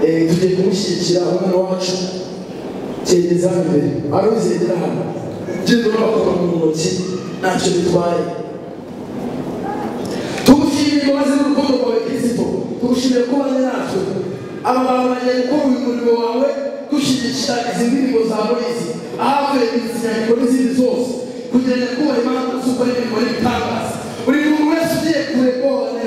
tugiye kumushyigikira umwana wacu cyegeza imbere aruzegera hano genda urabakora mu ntoki ntacyo bitwaye tugushimire imbabazi n'urukundo rwawe Kristo tugushimire ko bane natwe aba bantu bagiye gukora uyu murimo wawe dushyigikira izi ndirimbo za Moise ahavuye izi nyandiko n'izindi zose kugira ngo kubaha Imana gusukura imirimo n'ibitangaza buri muntu wese ugiye kurebona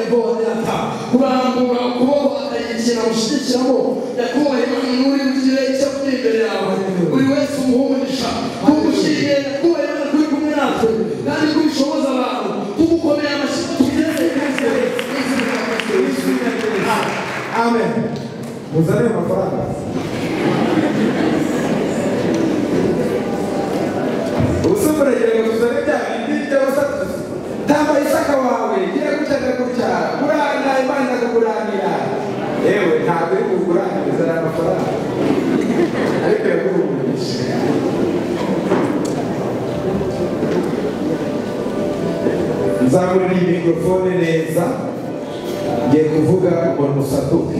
ata kurambura ukuboko akayikira gushyigikiramo yakubaha Imana n'uri bugire icyo kuri imbere yawe buri wese umuhumurisha tugushimire kubaha Imana kuri kumwe natwe kandi kubishoboza abantu tugukomeye amashyi tugeze amen muzane amafaranga ubusubire ngo tuzane bya bindi by'abasatu tamba isaka wawe gira gutya kurana Imana kukuranira yewe ntabwo uri kukuraniriza amafaranga ariko yakurumisha nzamurira iyi mikrofone neza ngiye kuvuga umuntu usatuke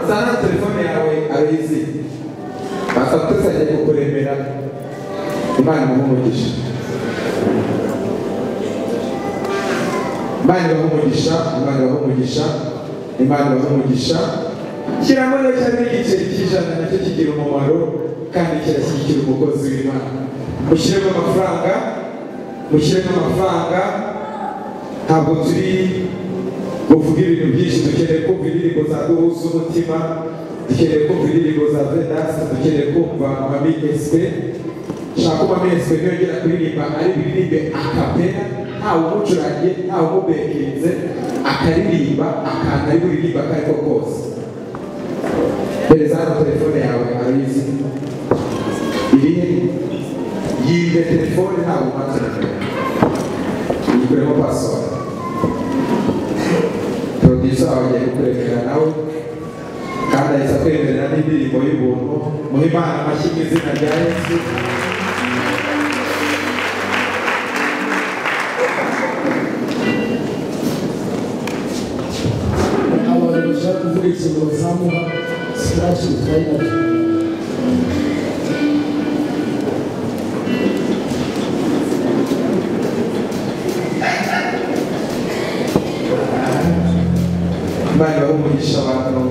zana telefone yawe abizi basatutse agiye kukuremera Imana imuhumugisha Imana imuhumugisha shyiramo neza n'igiceri cy'ijana nacyo kigira umumaro kandi kirashyigikira umukozi w'Imana mushyiremo amafaranga ntabwo turi buvuga ibintu byinshi dukeneye kumva indirimbo za duhuza umutima dukeneye kumva indirimbo za Vedas dukeneye kumva amameswe shaka amameswe ntiyongera kuririmba ari biririmbe akapera ntawe umucurange ntawe umubekinze akaririmba akantu ari buririmba akariko kose pereza hano telefone yawe arayizi irihe yimbe telefone ntawe umatanira yikuremo password producer agiye kukuremera nawe kandi ahita kwemerera n'indirimbo y'ubuntu muhe Imana amashyi mu izina rya Yesu abantu bashaka kuvuga ikintu bazamuha sirashi bitwaye nabyo Imana bahumugisha abantu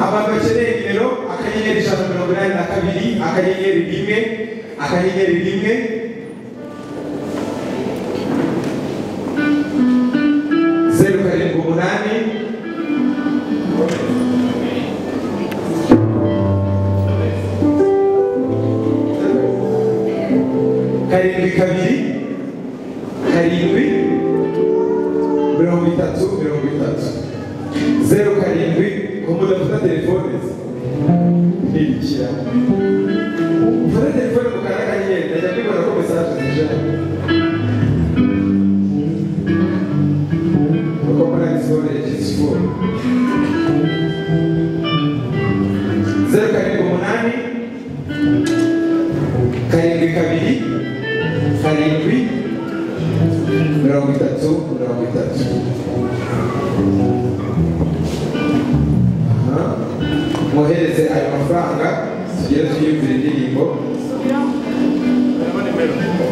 abantu bakeneye nimero akanyenyeri 182 akanyenyeri rimwe karindwi kabiri karindwi 30 0 karindwi kumuda kuta telefone ntikira ufate telefone mukaraga nyine najya mbibona ko message zije uko muri storage is full 0 karindwi 8 karindwi kabiri karindwi 30 muhereze ayo mafaranga tugere tuyumvira indirimbo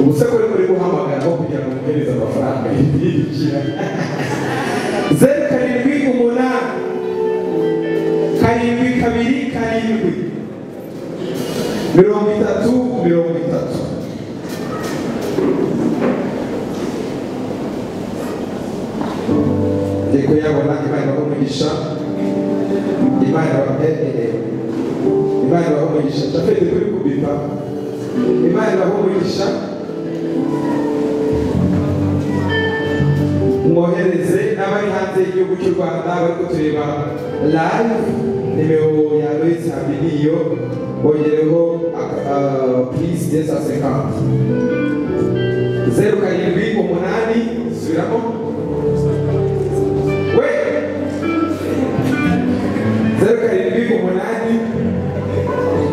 ubusa kuri muri guhamagara aho kugira ngo muhereze amafaranga yibikira 0 karindwi 8 karindwi kabiri karindwi 30 Deko yabona Imana bahumugisha Imana bahumugisha tafete kuri kubipa Imana bahumugisha mwohereze n'abari hanze y'igihugu cy'u Rwanda bari kutureba live nimero ya Lois Habiniyo bongereho please 250 zeru karindwi umunani subiramo we zeru karindwi umunani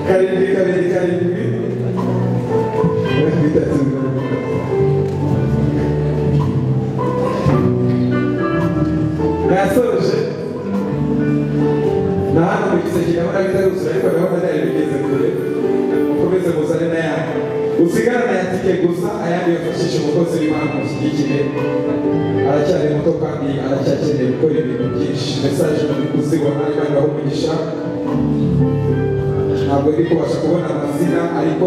karindwi kabiri karindwi bitatu nasoje na hano mu giseke ndabona bitaruzura ariko ndabona ntari bigeze kure mukomeze muzane n'ayandi usigarana ya tike gusa ayandi yafashisha umukozi w'Imana mushyigikire aracyari muto kandi aracyakeneye gukora ibintu byinshi mesaje muri kuzibona Imana ibahe umugisha ntabwo ndi kubasha kubona amazina ariko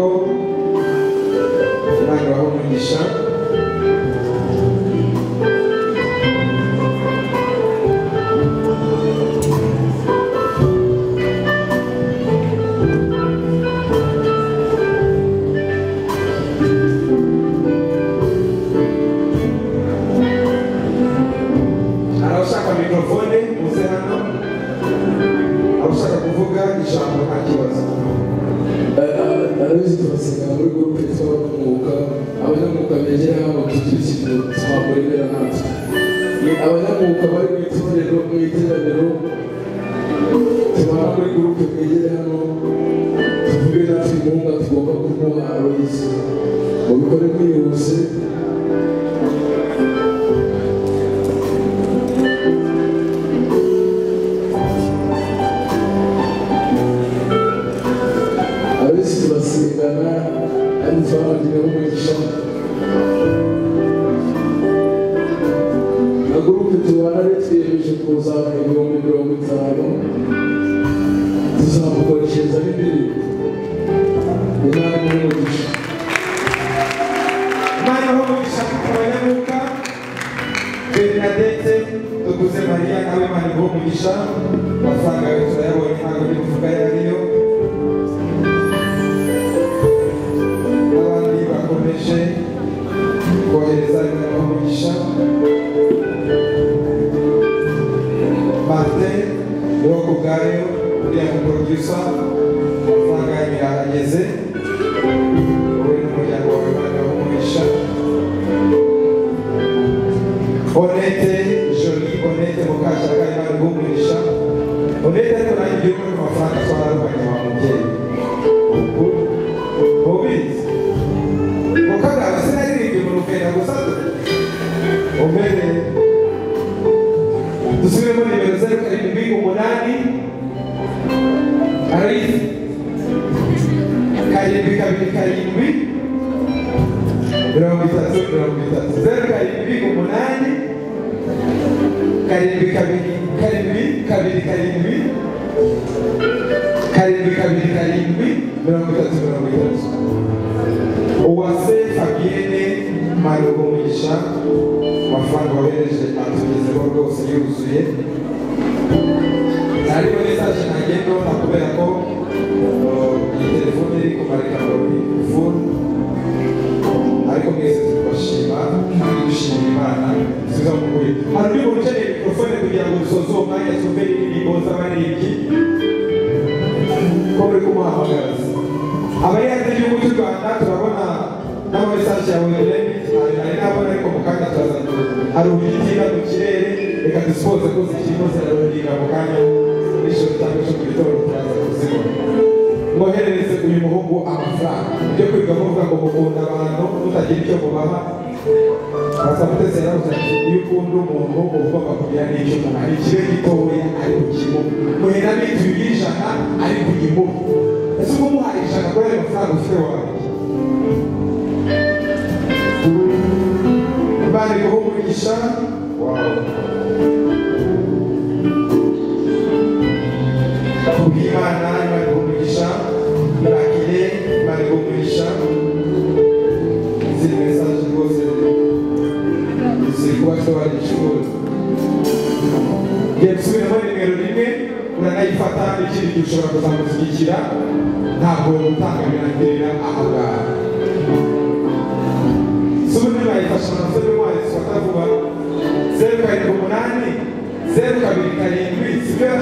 Imana ibahe umugisha mikrofone muze hano abashaka kuvuga ijambo nta kibazo arabizi turasenga muri gurupe tw'abanyamwuka abanyamwuka begera hano tugira ikintu twamurebera natwe abanyamwuka bari mu iteraniro tubana muri gurupe twegere hano tuvuge natwe inkunga tugomba kumuha Aloyizi mubikore mwihuse turasengana kandi twabagira umugisha na gurupe tubana twiyemeje kuzamura 50,000 tuzamukoreshereza n'indirimbo Imana imuhe umugisha Imana ibahe umugisha ku banyamwuka Bernadette Tuguze Maria nawe Imana imuhe umugisha amafaranga yawe turayabonye ntabwo ndi kuvuga yariyo kohereza Imana umugisha Martin niwo kubwayo uriya muproducer amafaranga yanyu yahageze wowe n'umuryango wawe Imana umugisha Honete Jolie Honete Mukashaka Imana umugisha Honete ariko nanjye ugiye kubona amafaranga twararubanye wa mubyeyi mubizi mukagara sinaririmbe mu rugendo gusa umbere dusubiremo nimero 07 Aloyizi karindwi kabiri karindwi 30 karindwi kabiri karindwi kabiri karindwi karindwi kabiri karindwi 30 Uwase Fabienne Marugo umugisha amafaranga wohereje atugezeho rwose yuzuye ariko mesaje ntagendo nakubera ko iyi telefone iri kumarika full ariko mwese tubashima kandi dushimira Imana tuza mukuri hari undi muntu ukeneye mikrofone kugira ngo dusoze uwo mwanya twumve indirimbo z'abaririmbyi ko muri kumuhamagara abari hanze y'igihugu cy'u Rwanda turabona n'amamesaje yawe hari n'abona ariko mu kanya turazana hari ubugitinda mu kirere reka dusipoze ko zikirimo ziraruringa mu kanya n'ijoro cyangwa ejo mu gitondo turaza kuzibona mwoherereze uyu muhungu amafaranga ibyo kwiga muvuga ngo mukunda abantu mutagira icyo mubaha Basamutese yaravuze ati iyo ukunda umuntu uba ugomba kugira n'icyo umuha hari ikibe gitoya ari kukimuha muhera n'ibintu y'ijana ari kukimuha ese uba umuhaye ijana kuri ayo mafaranga ufite wawe Imana iguhe umugisha kubw'Imana Imana iguhe umugisha irakire Imana iguhe umugisha izi mesaje rwose ziri kubatwara ishuri ngiye gusubiramo nimero 1 uranayifata n'ikindi gihe ushobora kuzamushyigikira ntabwo gutanga birangirira aho ngaho Subundi bayifasha amasebe mwaye sifata vuba 0 0 sibyo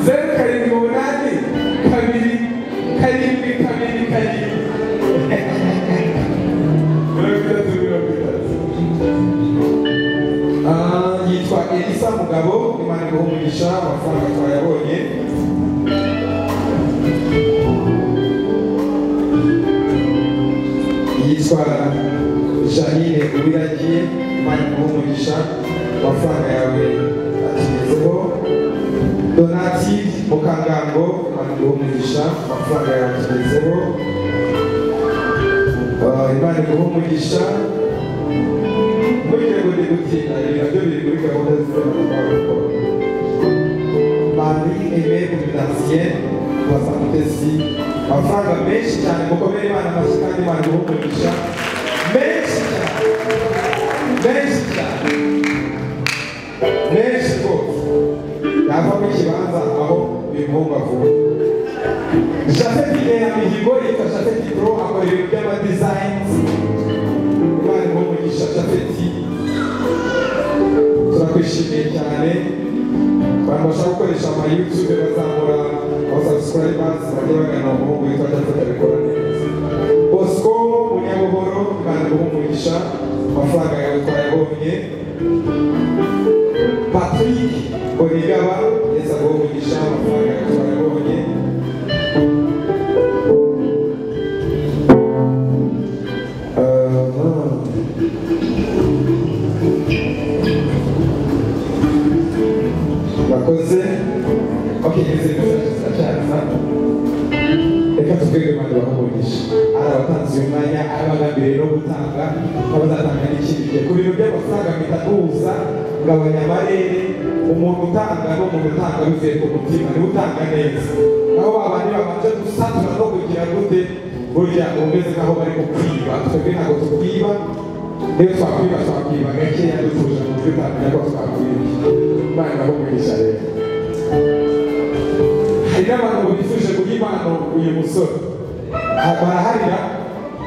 Zero karindwi umunani kabiri karindwi kabiri umugisha amafaranga twayabonye yitwa Janine Uwiragiye Imana iguhe umugisha amafaranga yawe atugezeho Donatille Mukangango Imana iguhe umugisha amafaranga yawe atugezeho Imana iguhe umugisha muri rwego rwo gutinda ibintu byo biri muri gahunda z'iterambere Marie Aimé Mudansien Basa Mutesi amafaranga menshi cyane mukomere Imana amashyi kandi Imana iguhe umugisha menshi cyane menshi rwose yava mu kibanza aho uyu muhungu avuye Japhet Mihigo yitwa Japhet Pro akora ibintu by'amadizayini Imana iguhe umugisha Japhet turakwishimiye cyane abantu bashaka gukoresha ama YouTube bazamura abasubscribers bajye bagana umuhungu witwa Japhet abikora neza Bosco Munyabuhoro Imana iguhe umugisha amafaranga yawe twayabonye Patrick Bonigaba Yesu aguhe umugisha amafaranga yawe twayabonye bakoze okay reka tubwire Imana bamugisha ari abatanze uyu mwanya ari abagambiriye no gutanga n'abazatanga n'ikindi gihe ku bintu by'amafaranga mpita guhuza ngabanya amarere umuntu utanga n'umuntu utanga bivuye ku mutima niwe utanga neza naho babandi babanje gusatura no kugira gute burya umeze nk'aho bari kukwiba twebwe ntabwo tukwiba niyo twakwiba gakeya dutuje mu buryo utamenya ko twakwibye Imana bamugisha rero hari n'abantu bifuje guha impano uyu musore baraharira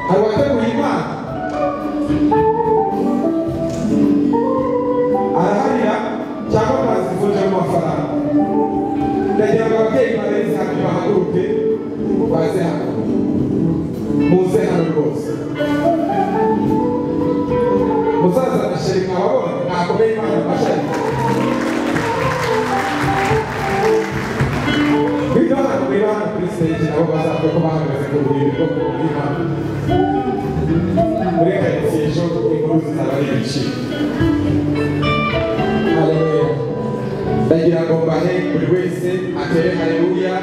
hari uwateguye impano araharira cyangwa bazifuje mu mafaranga ndagira ngo ababyeyi bareze hano bahaguruke baze hano muze hano rwose muzaza na sheri mwababona mwakomeye Imana amashari Bidana kuri stage nabo bazavuga ko bahagaze ku buriri bwo kubyina muri karitsiye inkuru zizaba ari ibiciro haleluya ndagira ngo mbahe buri wese atere haleluya